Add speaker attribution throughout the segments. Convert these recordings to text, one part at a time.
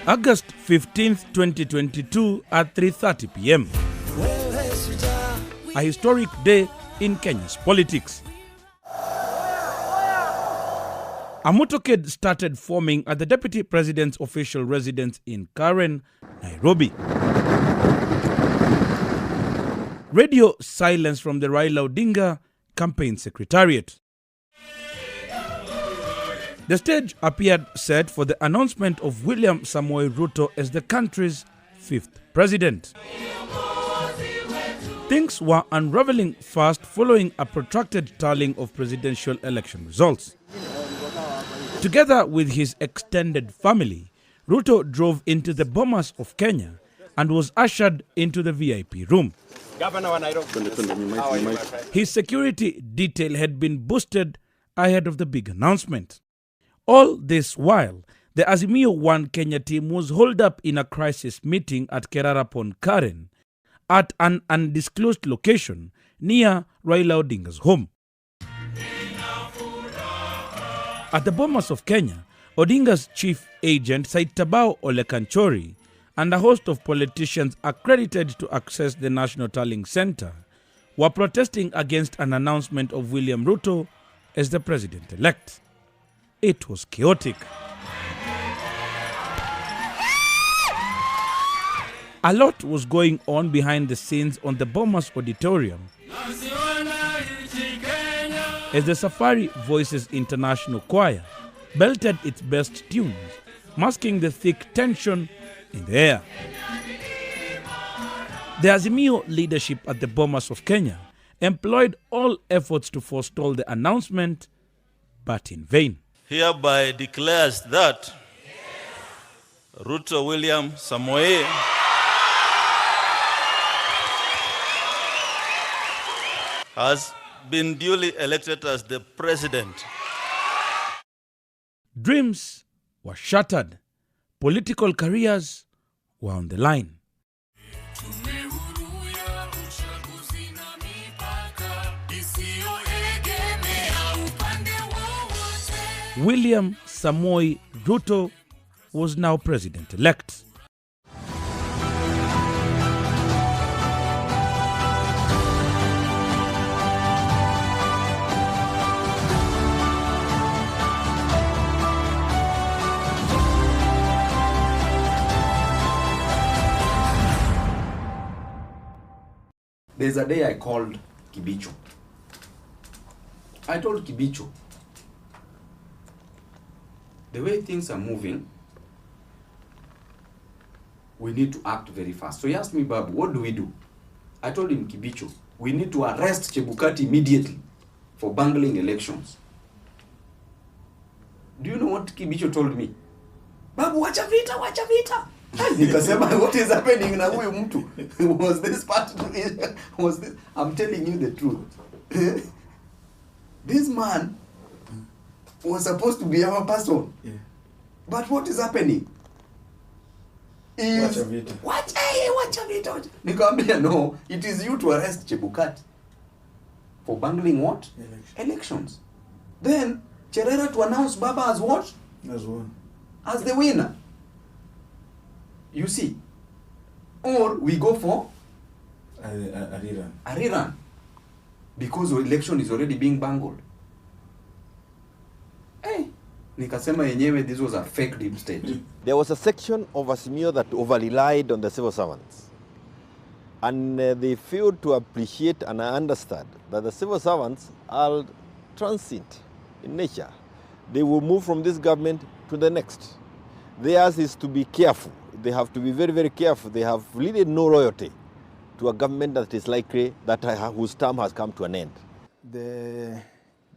Speaker 1: August 15th, 2022 at 3:30 p.m. A historic day in Kenya's politics. A motorcade started forming at the Deputy President's official residence in Karen, Nairobi. Radio silence from the Raila Odinga campaign secretariat. The stage appeared set for the announcement of William Samoei Ruto as the country's fifth president. Things were unraveling fast following a protracted tallying of presidential election results. Together with his extended family, Ruto drove into the Bomas of Kenya and was ushered into the VIP room. His security detail had been boosted ahead of the big announcement. All this while, the Azimio One Kenya team was holed up in a crisis meeting at Kerarapon, Karen, at an undisclosed location near Raila Odinga's home. At the Bomas of Kenya, Odinga's chief agent Said Tabao Olekanchori and a host of politicians accredited to access the National Tallying Center were protesting against an announcement of William Ruto as the president-elect. It was chaotic. A lot was going on behind the scenes on the Bomas Auditorium as the Safari Voices International Choir belted its best tunes, masking the thick tension in the air. The Azimio leadership at the Bomas of Kenya employed all efforts to forestall the announcement, but in vain.
Speaker 2: Hereby declares that Ruto William Samoei has been duly elected as the president.
Speaker 1: Dreams were shattered. Political careers were on the line. William Samoei Ruto was now president-elect.
Speaker 3: There's a day I called Kibicho. I told Kibicho, the way things are moving, we need to act very fast. So he asked me, Babu, what do we do? I told him, Kibicho, we need to arrest Chebukati immediately for bungling elections. Do you know what Kibicho told me? Babu, wacha vita, wacha vita. Nikasema, what is happening na huyu mtu? Was this part? Was this? I'm telling you the truth. This man was supposed to be our person. Yeah. But what is happening? Is wacha vita. Nikamwambia, no, it is you to arrest Chebukati for bungling what? Elections. Then Cherera to announce Baba as what?
Speaker 4: As one.
Speaker 3: As the winner. You see, or we go for
Speaker 4: a rerun.
Speaker 3: A rerun, because the election is already being bungled. Hey, nikasema yenyewe this was a fake deep state.
Speaker 5: There was a section of Azimio that over-relied on the civil servants, and they failed to appreciate and understand that the civil servants are transient in nature. They will move from this government to the next. Theirs is to be careful. They have to be very, very careful. They have really no loyalty to a government that is likely that whose term has come to an end.
Speaker 6: The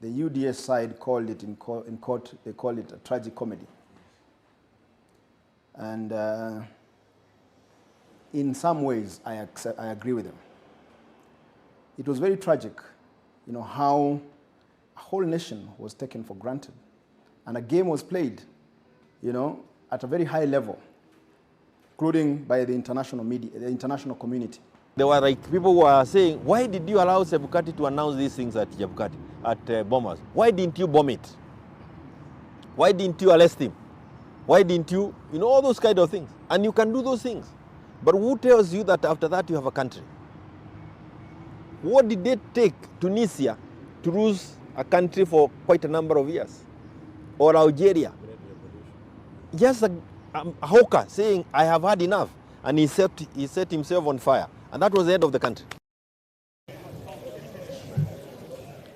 Speaker 6: UDS side called it in court, they call it a tragic comedy. And in some ways, I agree with them. It was very tragic, you know, how a whole nation was taken for granted. And a game was played, you know, at a very high level, including by the international media, the international community.
Speaker 5: There were like people who were saying, why did you allow Chebukati to announce these things at Chebukati, at Bomas? Why didn't you bomb it? Why didn't you arrest him? Why didn't you? You know, all those kind of things. And you can do those things. But who tells you that after that you have a country? What did it take Tunisia to lose a country for quite a number of years? Or Algeria? Just a hawker saying, I have had enough. And he set himself on fire. And that was the end of the country.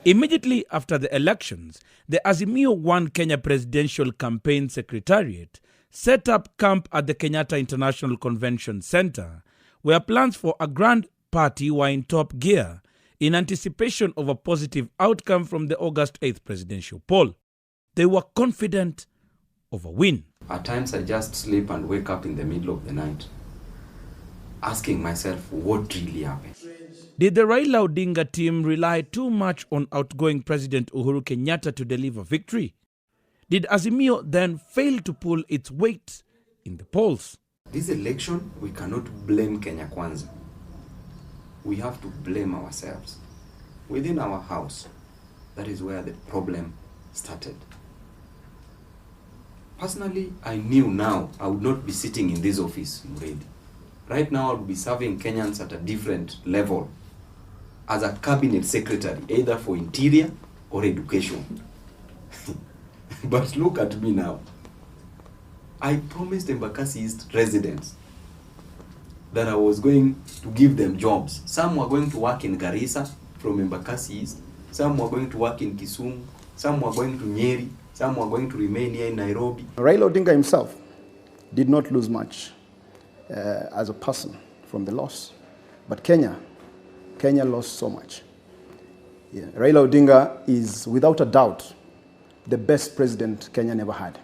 Speaker 1: Immediately after the elections, the Azimio One Kenya Presidential Campaign Secretariat set up camp at the Kenyatta International Convention Center, where plans for a grand party were in top gear in anticipation of a positive outcome from the August 8th presidential poll. They were confident of a win.
Speaker 7: At times I just sleep and wake up in the middle of the night, asking myself what really happened.
Speaker 1: Did the Raila Odinga team rely too much on outgoing President Uhuru Kenyatta to deliver victory? Did Azimio then fail to pull its weight in the polls?
Speaker 7: This election, we cannot blame Kenya Kwanza. We have to blame ourselves. Within our house, that is where the problem started. Personally, I knew now I would not be sitting in this office, Muredi. Right now, I would be serving Kenyans at a different level as a cabinet secretary, either for interior or education. But look at me now. I promised Embakasi East residents that I was going to give them jobs. Some were going to work in Garissa from Embakasi East, some were going to work in Kisumu, some were going to Nyeri, some were going to remain here in Nairobi.
Speaker 6: Raila Odinga himself did not lose much as a person from the loss. But Kenya lost so much. Yeah. Raila Odinga is, without a doubt, the best president Kenya never had.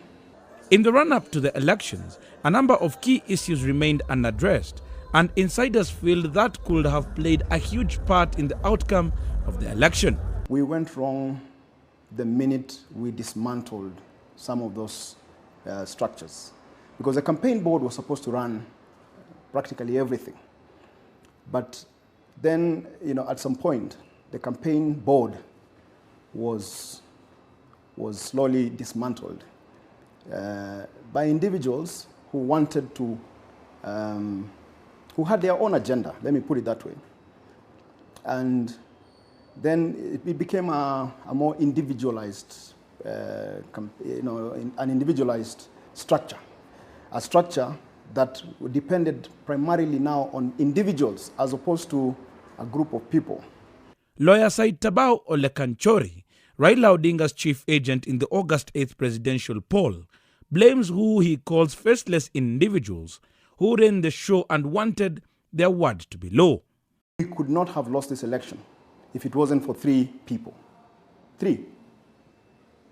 Speaker 1: In the run-up to the elections, a number of key issues remained unaddressed, and insiders feel that could have played a huge part in the outcome of the election.
Speaker 6: We went wrong the minute we dismantled some of those structures, because the campaign board was supposed to run practically everything. But then, at some point, the campaign board was slowly dismantled by individuals who wanted to, who had their own agenda, let me put it that way. And then it became a more individualized, an individualized structure, a structure that depended primarily now on individuals as opposed to a group of people.
Speaker 1: Lawyer Saitabao Olekanchori, Raila Odinga's chief agent in the August 8th presidential poll, blames who he calls faceless individuals who ran the show and wanted their word to be law.
Speaker 6: We could not have lost this election if it wasn't for three people. Three.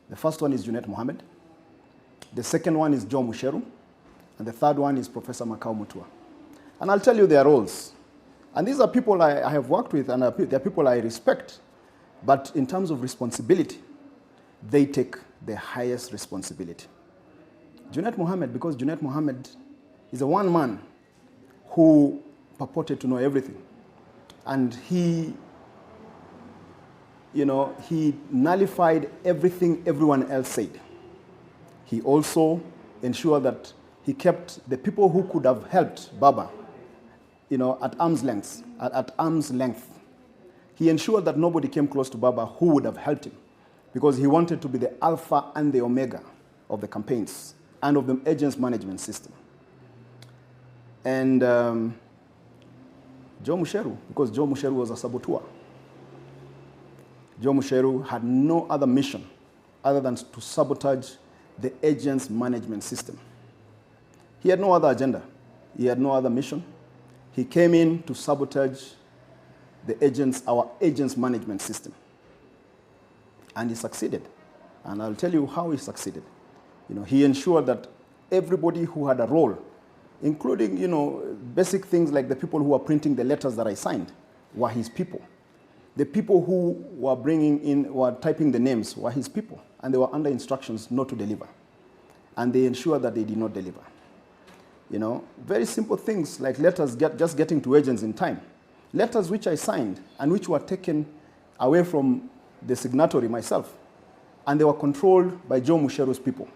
Speaker 6: The first one is Junet Mohammed. The second one is Joe Musheru. And the third one is Professor Makau Mutua. And I'll tell you their roles. And these are people I have worked with, and they're people I respect. But in terms of responsibility, they take the highest responsibility. Junet Mohammed, because Junet Mohammed is a one man who purported to know everything. And he nullified everything everyone else said. He also ensured that he kept the people who could have helped Baba, at arm's length. At arm's length. He ensured that nobody came close to Baba who would have helped him, because he wanted to be the alpha and the omega of the campaigns and of the agents management system. And Joe Musheru, because Joe Musheru was a saboteur. Joe Musheru had no other mission other than to sabotage the agents management system. He had no other agenda. He had no other mission. He came in to sabotage our agents management system. And he succeeded. And I'll tell you how he succeeded. He ensured that everybody who had a role, including, basic things like the people who were printing the letters that I signed, were his people. The people who were typing the names were his people, and they were under instructions not to deliver. And they ensured that they did not deliver. Very simple things like letters just getting to agents in time. Letters which I signed and which were taken away from the signatory myself, and they were controlled by Joe Musheru's people.